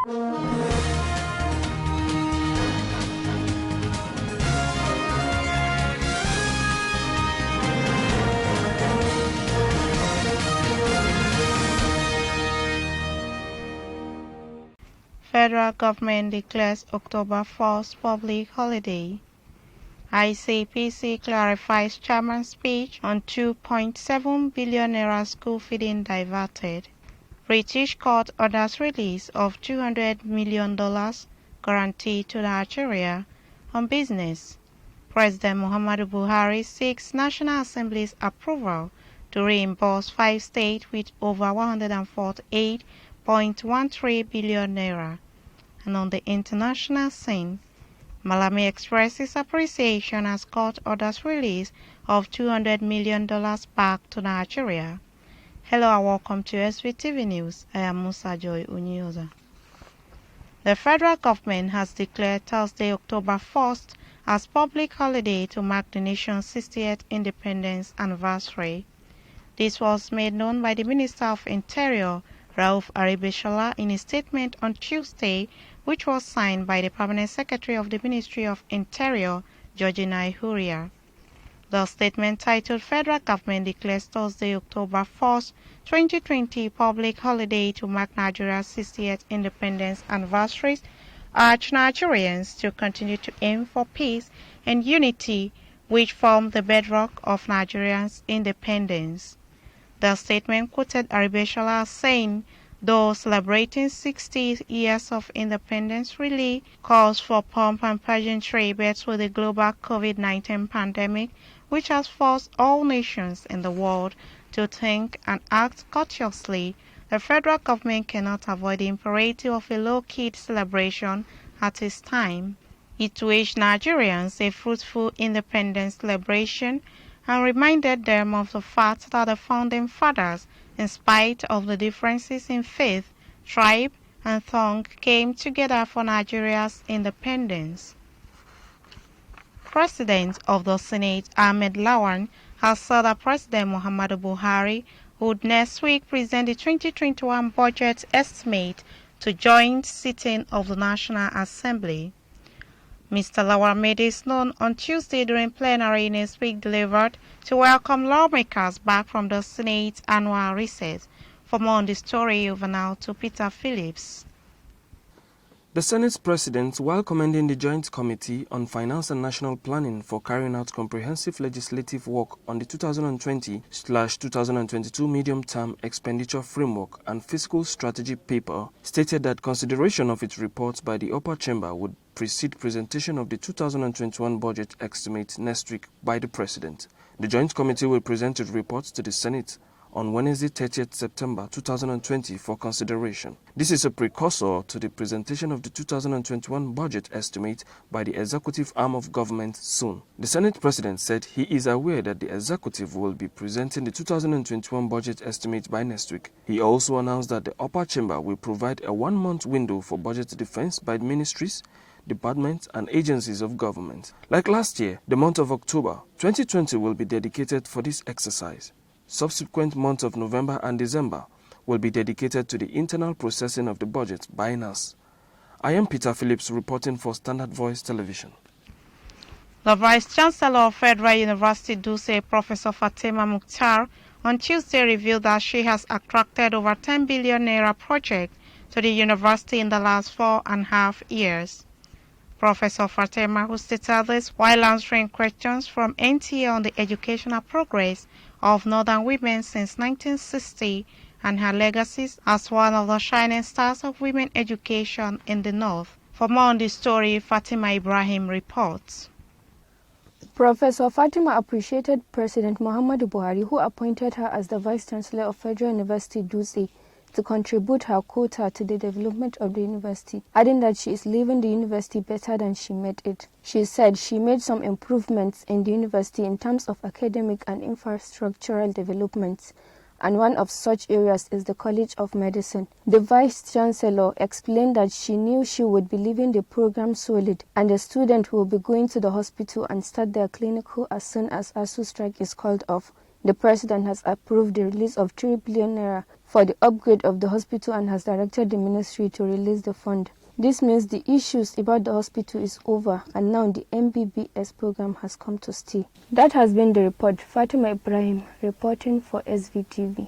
Federal government declares October 1st public holiday. ICPC clarifies chairman's speech on 2.7 billion naira school feeding diverted. British court orders release of $200 million guarantee to Nigeria on business. President Muhammadu Buhari seeks National Assembly's approval to reimburse 5 states with over 148.13 billion naira. And on the international scene, Malami expresses appreciation as court orders release of $200 million back to Nigeria. Hello and welcome to Svtv News. I am Musa Joy Unyoza. The federal government has declared Thursday, October 1st as public holiday to mark the nation's 60th independence anniversary. This was made known by the Minister of Interior, Rauf Aribishala, in a statement on Tuesday, which was signed by the Permanent Secretary of the Ministry of Interior, Georgina Ihuria. The statement titled Federal Government declares Thursday, October 1st, 2020 public holiday to mark Nigeria's 60th independence anniversary urged Nigerians to continue to aim for peace and unity, which form the bedrock of Nigeria's independence. The statement quoted Aribishala as saying, though celebrating 60 years of independence really calls for pomp and pageantry, but with the global COVID-19 pandemic, which has forced all nations in the world to think and act courteously, the federal government cannot avoid the imperative of a low-key celebration at this time. It wished Nigerians a fruitful independence celebration and reminded them of the fact that the founding fathers, in spite of the differences in faith, tribe, and tongue, came together for Nigeria's independence. President of the Senate, Ahmed Lawan, has said that President Muhammadu Buhari would next week present the 2021 budget estimate to joint sitting of the National Assembly. Mr. Lawan made this known on Tuesday during plenary in a speech delivered to welcome lawmakers back from the Senate's annual recess. For more on the story, over now to Peter Phillips. The Senate's president, while commending the Joint Committee on Finance and National Planning for carrying out comprehensive legislative work on the 2020/2022 medium-term expenditure framework and fiscal strategy paper, stated that consideration of its reports by the upper chamber would precede presentation of the 2021 budget estimate next week by the president. The Joint Committee will present its reports to the Senate on Wednesday, 30th September 2020 for consideration. This is a precursor to the presentation of the 2021 budget estimate by the executive arm of government soon. The Senate President said he is aware that the executive will be presenting the 2021 budget estimate by next week. He also announced that the upper chamber will provide a one-month window for budget defense by ministries, departments and agencies of government. Like last year, the month of October 2020 will be dedicated for this exercise. Subsequent months of November and December will be dedicated to the internal processing of the budget by NAS. I am Peter Phillips reporting for Standard Voice Television. The Vice-Chancellor of Federal University Dutse, Professor Fatima Mukhtar, on Tuesday revealed that she has attracted over 10 billion naira project to the university in the last 4.5 years. Professor Fatima, who stated this while answering questions from NTA on the educational progress of Northern women since 1960 and her legacies as one of the shining stars of women education in the North. For more on this story, Fatima Ibrahim reports. Professor Fatima appreciated President Muhammadu Buhari, who appointed her as the Vice-Chancellor of Federal University Dutse, to contribute her quota to the development of the university, adding that she is leaving the university better than she met it. She said she made some improvements in the university in terms of academic and infrastructural developments, and one of such areas is the College of Medicine. The Vice-Chancellor explained that she knew she would be leaving the program solid, and the student will be going to the hospital and start their clinical as soon as ASU strike is called off. The President has approved the release of 3 billion naira for the upgrade of the hospital and has directed the ministry to release the fund. This means the issues about the hospital is over and now the MBBS program has come to stay. That has been the report. Fatima Ibrahim reporting for SVTV.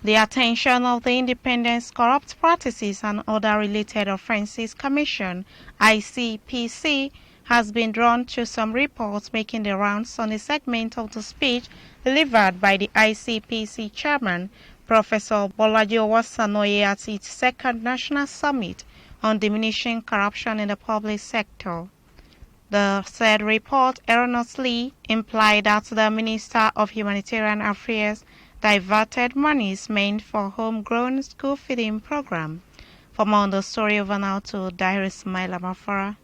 The attention of the Independent Corrupt Practices and Other Related Offences Commission, ICPC, has been drawn to some reports making the rounds on a segment of the speech delivered by the ICPC chairman, Professor Bolaji Owasanoye, at its second National Summit on Diminishing Corruption in the Public Sector. The said report erroneously implied that the Minister of Humanitarian Affairs diverted monies meant for homegrown school feeding program. For more on the story, over now to Diary Smaila Mafara.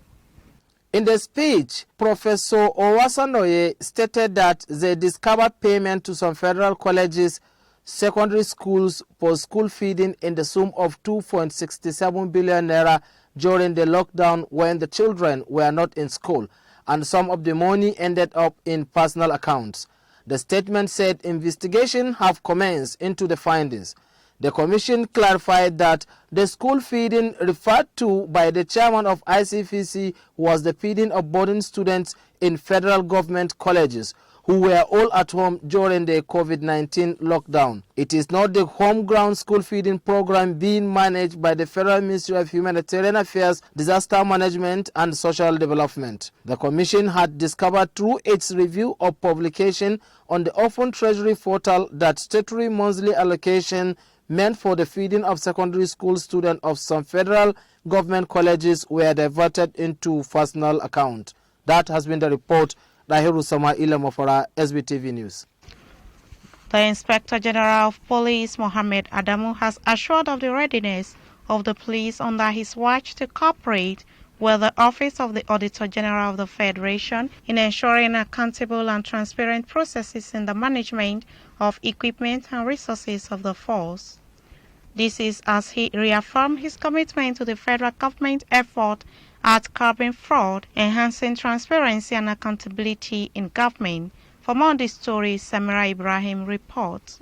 In the speech, Professor Owasanoye stated that they discovered payment to some federal colleges, secondary schools for school feeding in the sum of 2.67 billion naira during the lockdown when the children were not in school, and some of the money ended up in personal accounts. The statement said investigation have commenced into the findings. The commission clarified that the school feeding referred to by the chairman of ICPC was the feeding of boarding students in federal government colleges who were all at home during the COVID-19 lockdown. It is not the homegrown school feeding program being managed by the Federal Ministry of Humanitarian Affairs, Disaster Management and Social Development. The Commission had discovered through its review of publication on the Open Treasury portal that statutory monthly allocation meant for the feeding of secondary school students of some federal government colleges were diverted into personal account. That has been the report. Dahiru Sama Ilamofara, SBTV News. The Inspector General of Police, Mohammed Adamu, has assured of the readiness of the police under his watch to cooperate with the Office of the Auditor General of the Federation in ensuring accountable and transparent processes in the management of equipment and resources of the force. This is as he reaffirmed his commitment to the federal government effort at curbing fraud, enhancing transparency and accountability in government. For more on this story, Samira Ibrahim reports.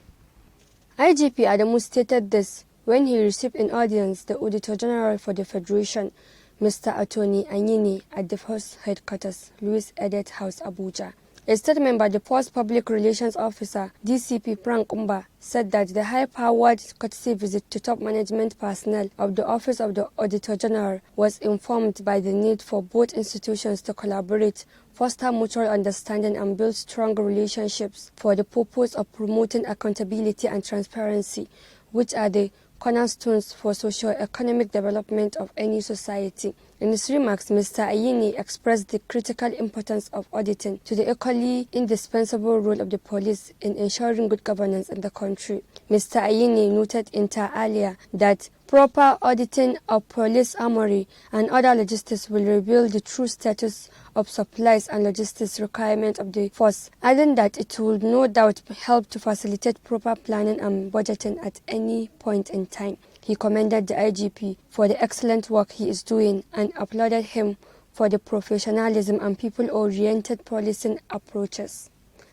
IGP Adamu stated this when he received in audience the Auditor General for the Federation, Mr. Attorney Anyini, at the Force Headquarters, Louis Edet House, Abuja. A statement by the Force Public Relations Officer, DCP Frank Umba, said that the high-powered courtesy visit to top management personnel of the Office of the Auditor General was informed by the need for both institutions to collaborate, foster mutual understanding and build strong relationships for the purpose of promoting accountability and transparency, which are the cornerstones for socio-economic development of any society. In his remarks, Mr. Ayini expressed the critical importance of auditing to the equally indispensable role of the police in ensuring good governance in the country. Mr. Ayini noted inter alia that proper auditing of police armory and other logistics will reveal the true status of supplies and logistics requirements of the force, adding that it will no doubt help to facilitate proper planning and budgeting at any point in time. He commended the IGP for the excellent work he is doing and applauded him for the professionalism and people-oriented policing approaches.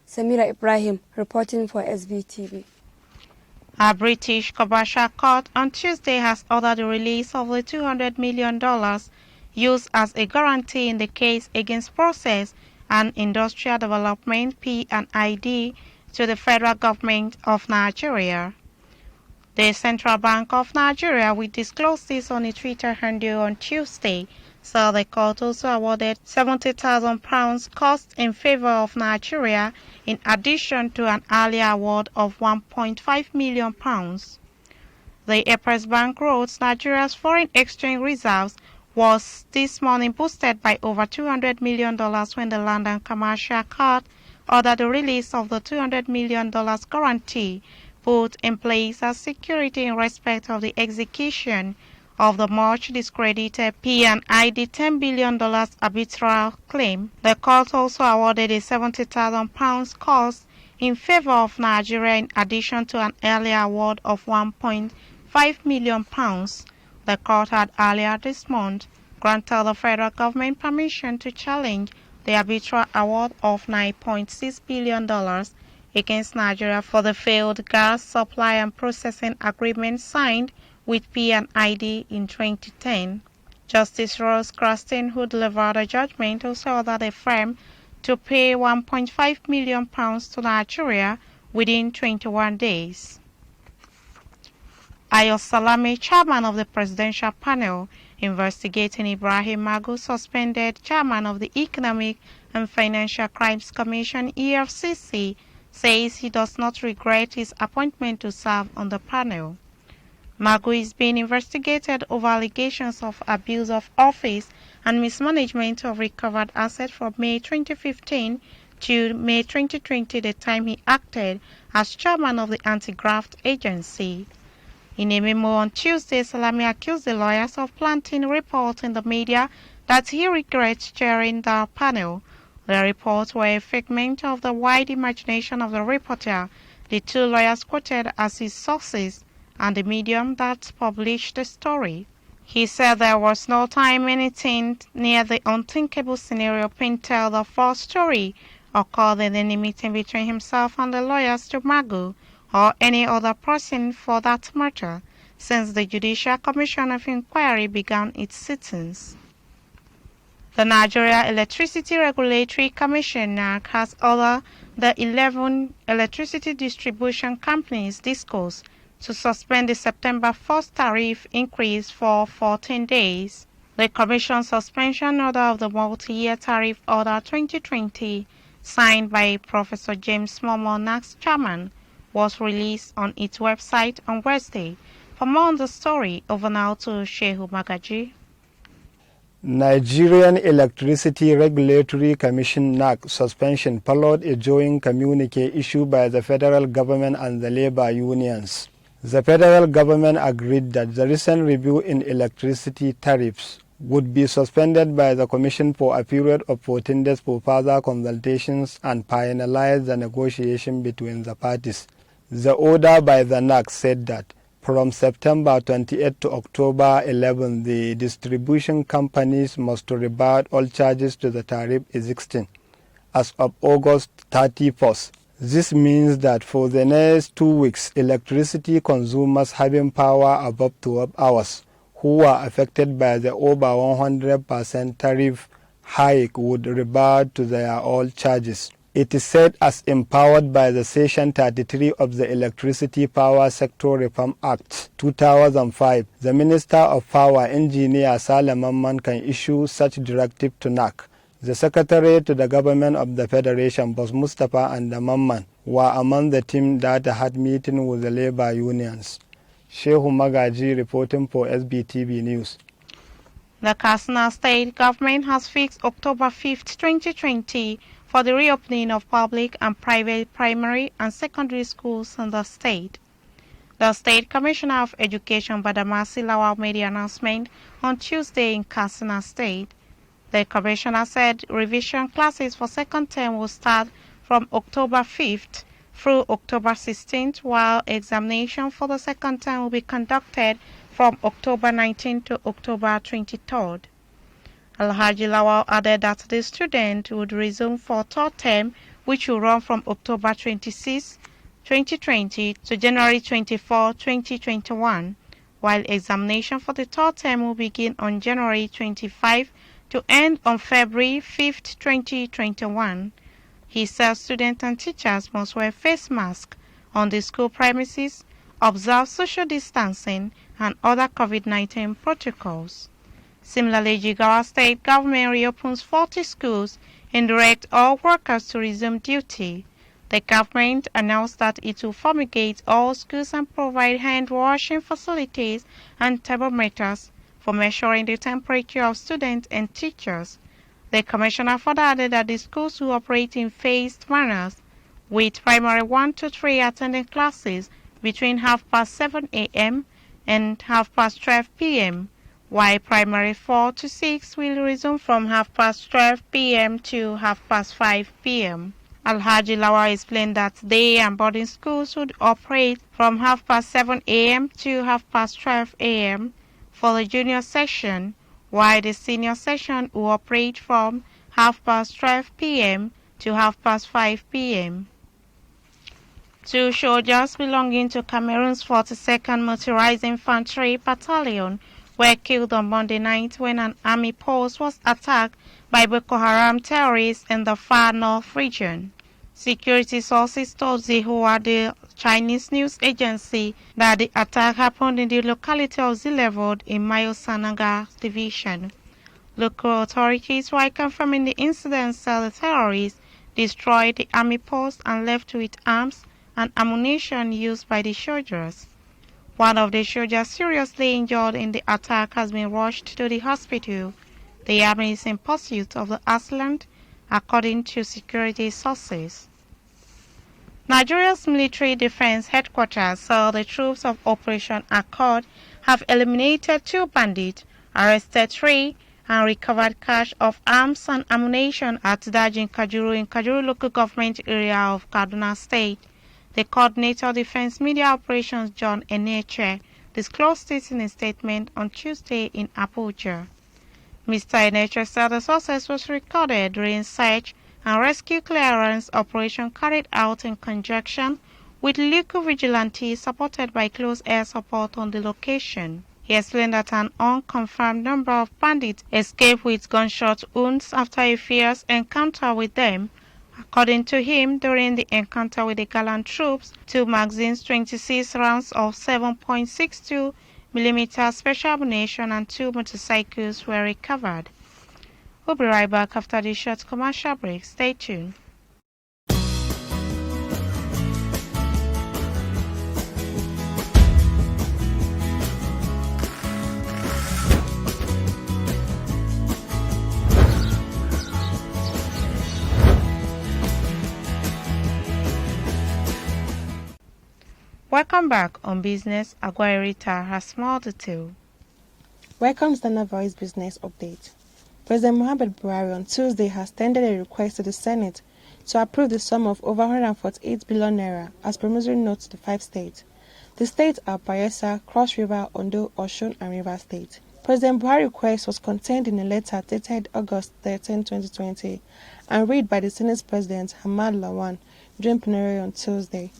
Samira Ibrahim reporting for SVTV. A British commercial court on Tuesday has ordered the release of the $200 million used as a guarantee in the case against Process and Industrial Development (P&ID) to the federal government of Nigeria. The Central Bank of Nigeria will disclose this on its Twitter handle on Tuesday, so the court also awarded £70,000 cost in favor of Nigeria in addition to an earlier award of £1.5 million. The Apex Bank wrote Nigeria's foreign exchange reserves was this morning boosted by over $200 million when the London Commercial Court ordered the release of the $200 million guarantee put in place as security in respect of the execution of the much discredited P&ID $10 billion arbitral claim. The court also awarded a £70,000 cost in favor of Nigeria in addition to an earlier award of £1.5 million. The court had earlier this month granted the federal government permission to challenge the arbitral award of $9.6 billion against Nigeria for the failed gas supply and processing agreement signed with P&ID in 2010. Justice Rose Craston, who delivered a judgment, also ordered the firm to pay £1.5 million to Nigeria within 21 days. Ayo Salame, chairman of the presidential panel investigating Ibrahim Magu, suspended chairman of the Economic and Financial Crimes Commission (EFCC), says he does not regret his appointment to serve on the panel. Magu is being investigated over allegations of abuse of office and mismanagement of recovered assets from May 2015 to May 2020, the time he acted as chairman of the anti-graft agency. In a memo on Tuesday, Salami accused the lawyers of planting reports in the media that he regrets chairing the panel. The reports were a figment of the wide imagination of the reporter, the two lawyers quoted as his sources, and the medium that published the story. He said there was no time anything near the unthinkable scenario painted the false story occurred in any meeting between himself and the lawyers to Magu, or any other person for that matter, since the Judicial Commission of Inquiry began its sittings. The Nigeria Electricity Regulatory Commission (NERC) has ordered the 11 electricity distribution companies DISCOs to suspend the September 1st tariff increase for 14 days. The Commission's suspension order of the multi-year tariff order 2020, signed by Professor James Momo, NERC's chairman, was released on its website on Wednesday. For more on the story, over now to Shehu Magaji. Nigerian Electricity Regulatory Commission (NERC) suspension followed a joint communique issued by the federal government and the labor unions. The federal government agreed that the recent review in electricity tariffs would be suspended by the Commission for a period of 14 days for further consultations and finalize the negotiation between the parties. The order by the NERC said that from September 28 to October 11, the distribution companies must revert all charges to the tariff existing as of August 31st. This means that for the next 2 weeks, electricity consumers having power above 12 hours who were affected by the over 100% tariff hike would revert to their old charges. It is said as empowered by the Section 33 of the Electricity Power Sector Reform Act 2005, the Minister of Power, Engineer Saleh Mamman, can issue such directive to NERC. The Secretary to the Government of the Federation, Boss Mustapha and Mamman, were among the team that had meeting with the labor unions. Shehu Magaji reporting for SBTV News. The Katsina State government has fixed October 5, 2020 for the reopening of public and private primary and secondary schools in the state. The State Commissioner of Education, Badamasi Lawal, made the announcement on Tuesday in Katsina State. The Commissioner said revision classes for second term will start from October 5th through October 16th, while examination for the second term will be conducted from October 19th to October 23rd. Alhaji Lawal added that the student would resume for third term, which will run from October 26, 2020 to January 24, 2021, while examination for the third term will begin on January 25 to end on February 5, 2021. He said students and teachers must wear face masks on the school premises, observe social distancing, and other COVID-19 protocols. Similarly, Jigawa State government reopens 40 schools and directs all workers to resume duty. The government announced that it will fumigate all schools and provide hand-washing facilities and thermometers for measuring the temperature of students and teachers. The Commissioner further added that the schools will operate in phased manners, with primary 1 to 3 attending classes between 7:30 a.m. and 12:30 p.m., while primary 4 to 6 will resume from 12:30 p.m. to 5:30 p.m. Alhaji Lawa explained that day and boarding schools would operate from 7:30 a.m. to 12:30 a.m. for the junior section, while the senior section will operate from 12:30 p.m. to 5:30 p.m. 2 soldiers belonging to Cameroon's 42nd Motorized Infantry Battalion were killed on Monday night when an army post was attacked by Boko Haram terrorists in the far north region. Security sources told Xinhua, the Chinese news agency, that the attack happened in the locality of Zilevod in Mayo-Sanaga division. Local authorities, while confirming the incident, said the terrorists destroyed the army post and left with arms and ammunition used by the soldiers. One of the soldiers seriously injured in the attack has been rushed to the hospital. The army is in pursuit of the assailant, according to security sources. Nigeria's military defense headquarters said the troops of Operation Accord have eliminated 2 bandits, arrested 3, and recovered cache of arms and ammunition at Dajin Kajuru in Kajuru local government area of Kaduna State. The coordinator of Defense Media Operations, John Eneche, disclosed this in a statement on Tuesday in Abuja. Mr. Eneche said the success was recorded during search and rescue clearance operation carried out in conjunction with local vigilantes supported by close air support on the location. He explained that an unconfirmed number of bandits escaped with gunshot wounds after a fierce encounter with them. According to him, during the encounter with the gallant troops, 2 magazines, 26 rounds of 7.62 mm special ammunition and 2 motorcycles were recovered. We'll be right back after this short commercial break. Stay tuned. Welcome back on Business. Aguirita has more detail. Welcome to Standard Voice Business Update. President Muhammadu Buhari on Tuesday has tendered a request to the Senate to approve the sum of over 148 billion naira as promissory note to the 5 states. The states are Bayelsa, Cross River, Ondo, Osun, and Rivers State. President Buhari's request was contained in a letter dated August 13, 2020, and read by the Senate President Hamad Lawan during plenary on Tuesday.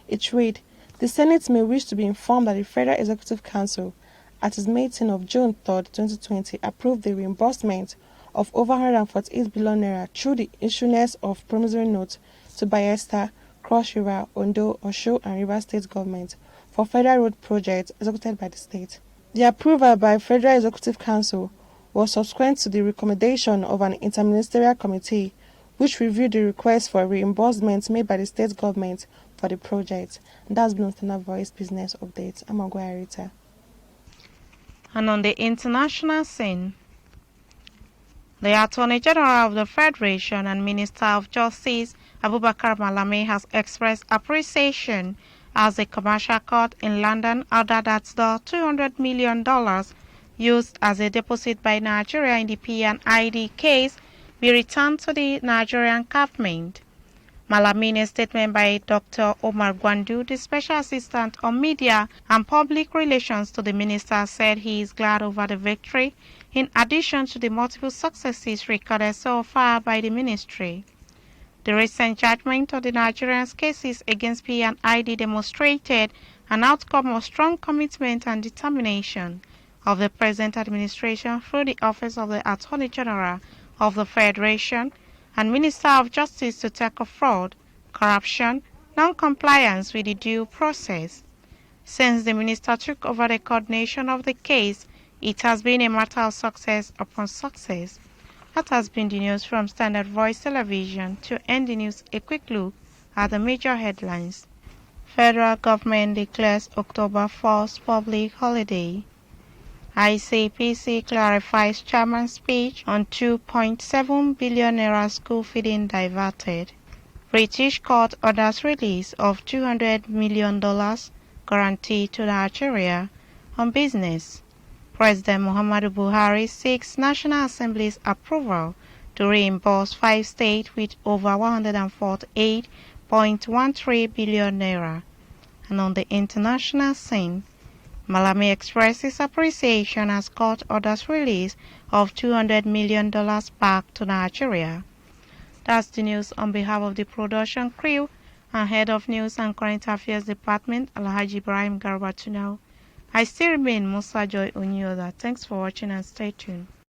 It read, "The Senate may wish to be informed that the Federal Executive Council, at its meeting of June 3, 2020, approved the reimbursement of over 148 billion naira through the issuance of promissory notes to Bayelsa, Cross River, Ondo, Osun, and Rivers State government for federal road projects executed by the state. The approval by Federal Executive Council was subsequent to the recommendation of an interministerial committee which reviewed the request for reimbursement made by the state government for the project." And that's been on Standard Voice Business Update. I'm Aguirita. And on the international scene, the Attorney General of the Federation and Minister of Justice, Abubakar Malami, has expressed appreciation as the commercial court in London ordered that the $200 million used as a deposit by Nigeria in the P&ID case be returned to the Nigerian government. Malami, in a statement by Dr. Omar Gwandu, the Special Assistant on Media and Public Relations to the Minister, said he is glad over the victory, in addition to the multiple successes recorded so far by the Ministry. The recent judgment of the Nigerians' cases against P&ID demonstrated an outcome of strong commitment and determination of the present administration through the Office of the Attorney General of the Federation and Minister of Justice to tackle fraud, corruption, non-compliance with the due process. Since the Minister took over the coordination of the case, it has been a matter of success upon success. That has been the news from Standard Voice Television. To end the news, a quick look at the major headlines. Federal government declares October 1st public holiday. ICPC clarifies chairman's speech on 2.7 billion naira school feeding diverted. British court orders release of $200 million guarantee to Nigeria on business. President Muhammadu Buhari seeks National Assembly's approval to reimburse 5 states with over 148.13 billion naira. And on the international scene, Malami expresses appreciation as court orders release of $200 million back to Nigeria. That's the news on behalf of the production crew and Head of News and Current Affairs Department, Alhaji Ibrahim Garba Tunau. I still remain Musa Joy Onyoda. Thanks for watching and stay tuned.